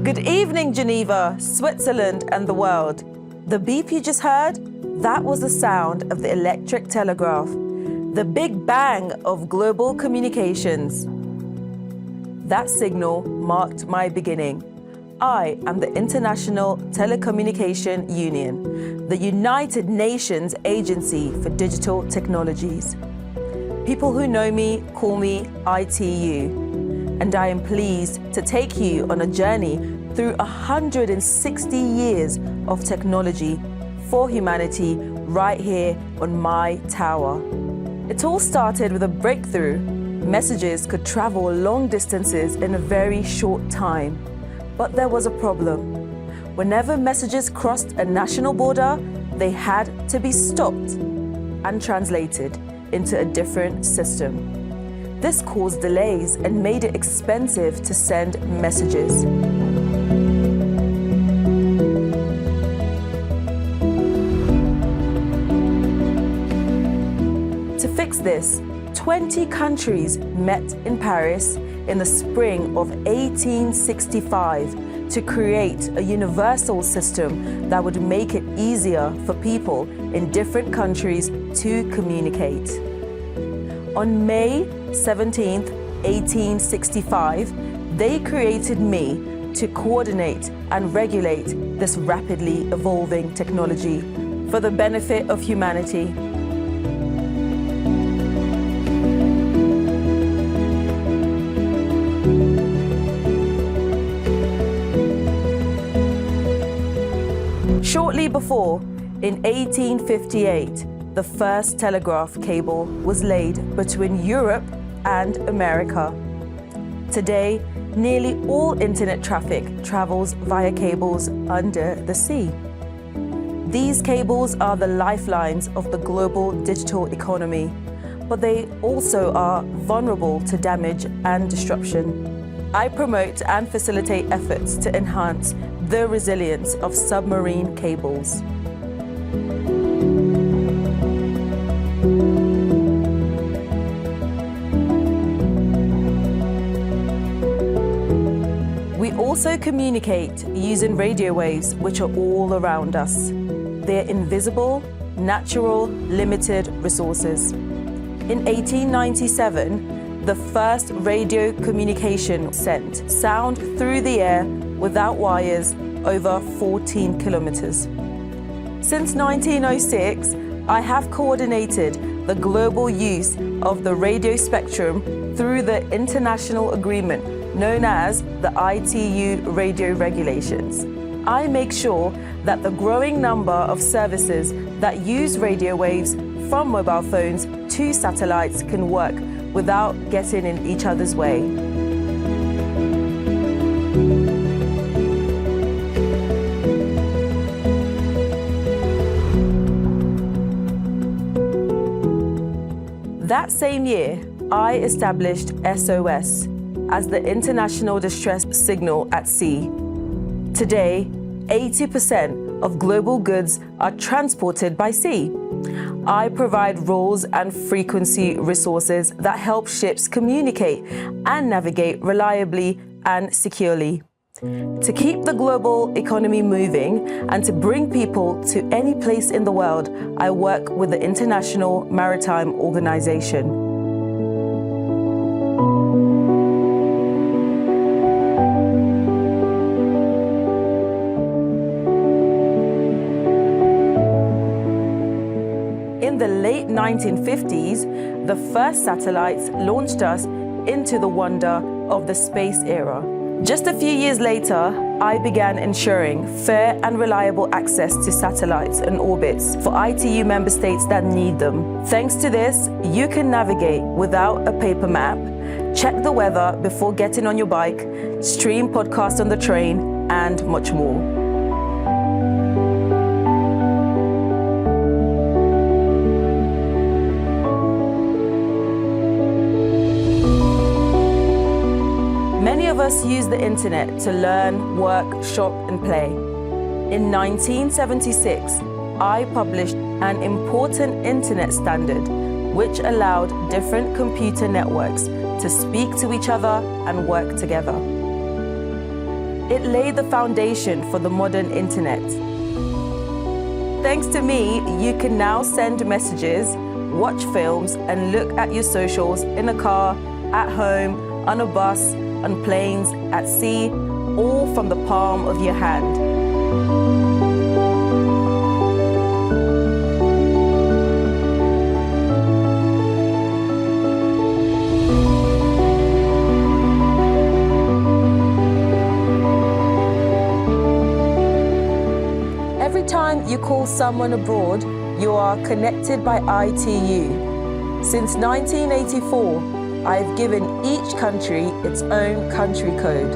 Good evening, Geneva, Switzerland, and the world. The beep you just heard? That was the sound of the electric telegraph, the big bang of global communications. That signal marked my beginning. I am the International Telecommunication Union, the United Nations Agency for Digital Technologies. People who know me call me ITU. And I am pleased to take you on a journey through 160 years of technology for humanity right here on my tower. It all started with a breakthrough. Messages could travel long distances in a very short time. But there was a problem. Whenever messages crossed a national border, they had to be stopped and translated into a different system. This caused delays and made it expensive to send messages. To fix this, 20 countries met in Paris in the spring of 1865 to create a universal system that would make it easier for people in different countries to communicate. On May 17, 1865, they created me to coordinate and regulate this rapidly evolving technology for the benefit of humanity. Shortly before, in 1858, the first telegraph cable was laid between Europe and America. Today, nearly all internet traffic travels via cables under the sea. These cables are the lifelines of the global digital economy, but they also are vulnerable to damage and disruption. I promote and facilitate efforts to enhance the resilience of submarine cables. We also communicate using radio waves, which are all around us. They're invisible, natural, limited resources. In 1897, the first radio communication sent sound through the air without wires over 14 kilometers. Since 1906, I have coordinated the global use of the radio spectrum through the international agreement known as the ITU radio regulations. I make sure that the growing number of services that use radio waves from mobile phones to satellites can work without getting in each other's way. That same year, I established SOS as the International Distress Signal at Sea. Today, 80% of global goods are transported by sea. I provide rules and frequency resources that help ships communicate and navigate reliably and securely. To keep the global economy moving and to bring people to any place in the world, I work with the International Maritime Organization. In the late 1950s, the first satellites launched us into the wonder of the space era. Just a few years later, I began ensuring fair and reliable access to satellites and orbits for ITU member states that need them. Thanks to this, you can navigate without a paper map, check the weather before getting on your bike, stream podcasts on the train, and much more. Many of us use the internet to learn, work, shop, and play. In 1976, I published an important internet standard which allowed different computer networks to speak to each other and work together. It laid the foundation for the modern internet. Thanks to me, you can now send messages, watch films, and look at your socials in a car, at home, on a bus, on planes, at sea, all from the palm of your hand. Every time you call someone abroad, you are connected by ITU. Since 1984, I've given each country its own country code.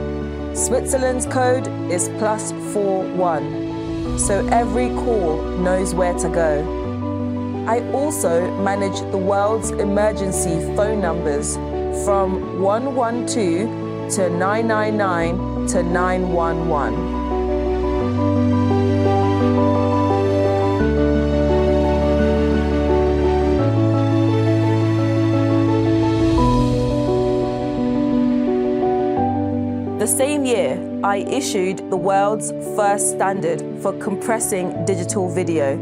Switzerland's code is +41, so every call knows where to go. I also manage the world's emergency phone numbers from 112 to 999 to 911. The same year, I issued the world's first standard for compressing digital video,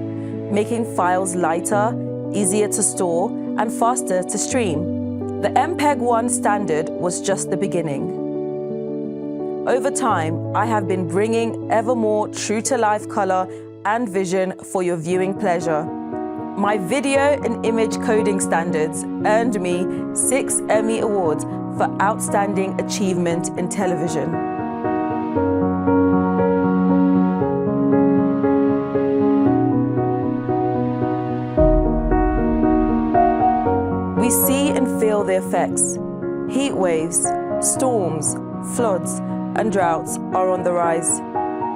making files lighter, easier to store, and faster to stream. The MPEG-1 standard was just the beginning. Over time, I have been bringing ever more true-to-life color and vision for your viewing pleasure. My video and image coding standards earned me 6 Emmy Awards for outstanding achievement in television. We see and feel the effects. Heat waves, storms, floods, and droughts are on the rise.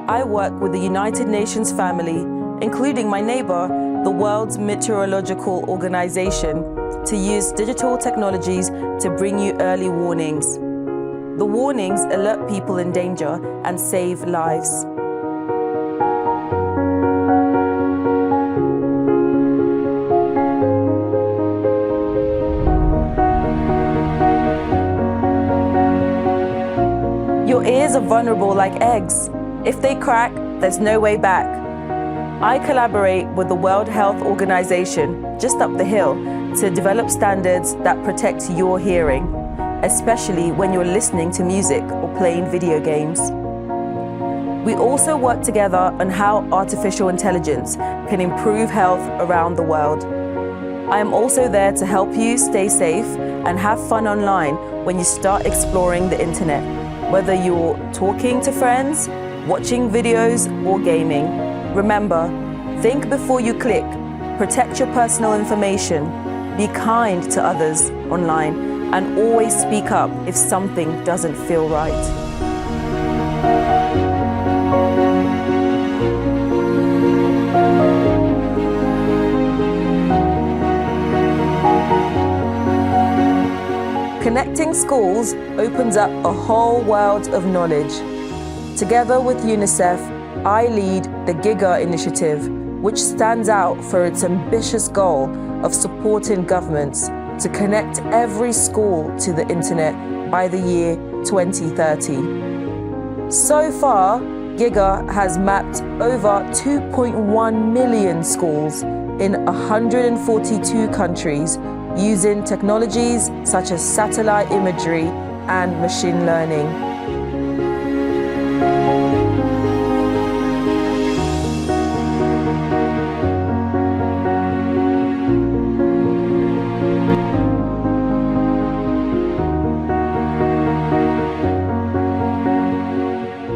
I work with the United Nations family, including my neighbor, the World Meteorological Organization, to use digital technologies to bring you early warnings. The warnings alert people in danger and save lives. Your ears are vulnerable like eggs. If they crack, there's no way back. I collaborate with the World Health Organization just up the hill to develop standards that protect your hearing, especially when you're listening to music or playing video games. We also work together on how artificial intelligence can improve health around the world. I am also there to help you stay safe and have fun online when you start exploring the internet, whether you're talking to friends, watching videos, or gaming. Remember, think before you click, protect your personal information, be kind to others online, and always speak up if something doesn't feel right. Connecting schools opens up a whole world of knowledge. Together with UNICEF, I lead the GIGA initiative, which stands out for its ambitious goal of supporting governments to connect every school to the internet by the year 2030. So far, GIGA has mapped over 2.1 million schools in 142 countries using technologies such as satellite imagery and machine learning.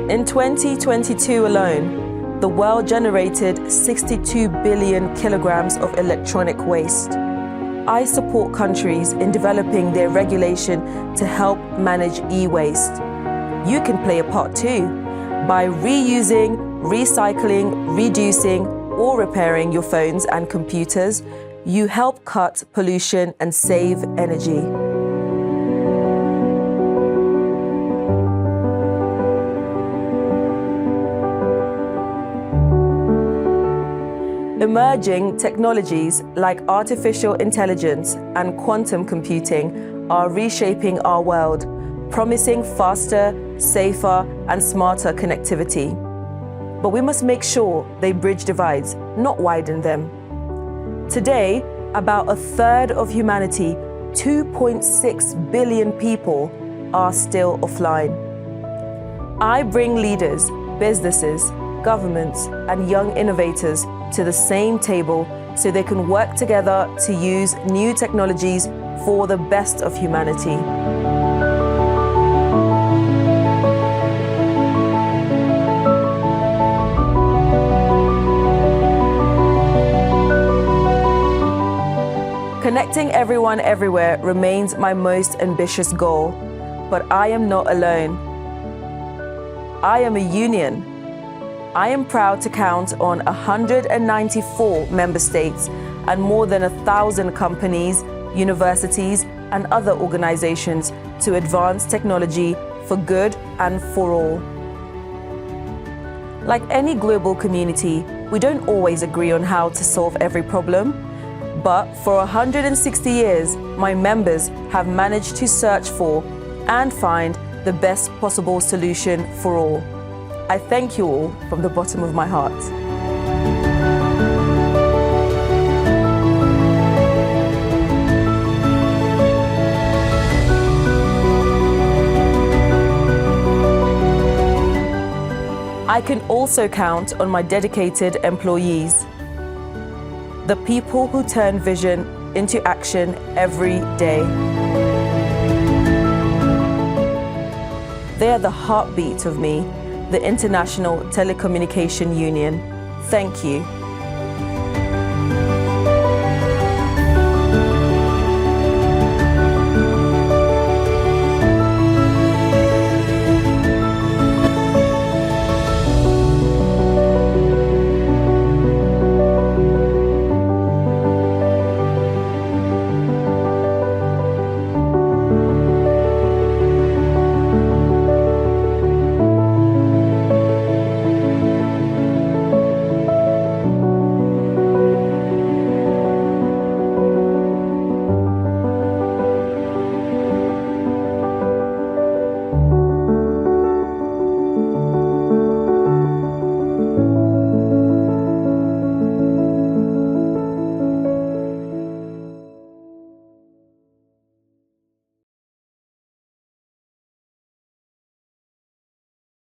In 2022 alone, the world generated 62 billion kilograms of electronic waste. I support countries in developing their regulation to help manage e-waste. You can play a part too by reusing, recycling, reducing, or repairing your phones and computers. You help cut pollution and save energy. Emerging technologies like artificial intelligence and quantum computing are reshaping our world, promising faster, safer, and smarter connectivity. But we must make sure they bridge divides, not widen them. Today, about a third of humanity, 2.6 billion people, are still offline. I bring leaders, businesses, governments, and young innovators to the same table so they can work together to use new technologies for the best of humanity. Connecting everyone everywhere remains my most ambitious goal, but I am not alone. I am a union. I am proud to count on 194 member states and more than 1,000 companies, universities, and other organizations to advance technology for good and for all. Like any global community, we don't always agree on how to solve every problem, but for 160 years, my members have managed to search for and find the best possible solution for all. I thank you all from the bottom of my heart. I can also count on my dedicated employees, the people who turn vision into action every day. They are the heartbeat of me, the International Telecommunication Union. Thank you.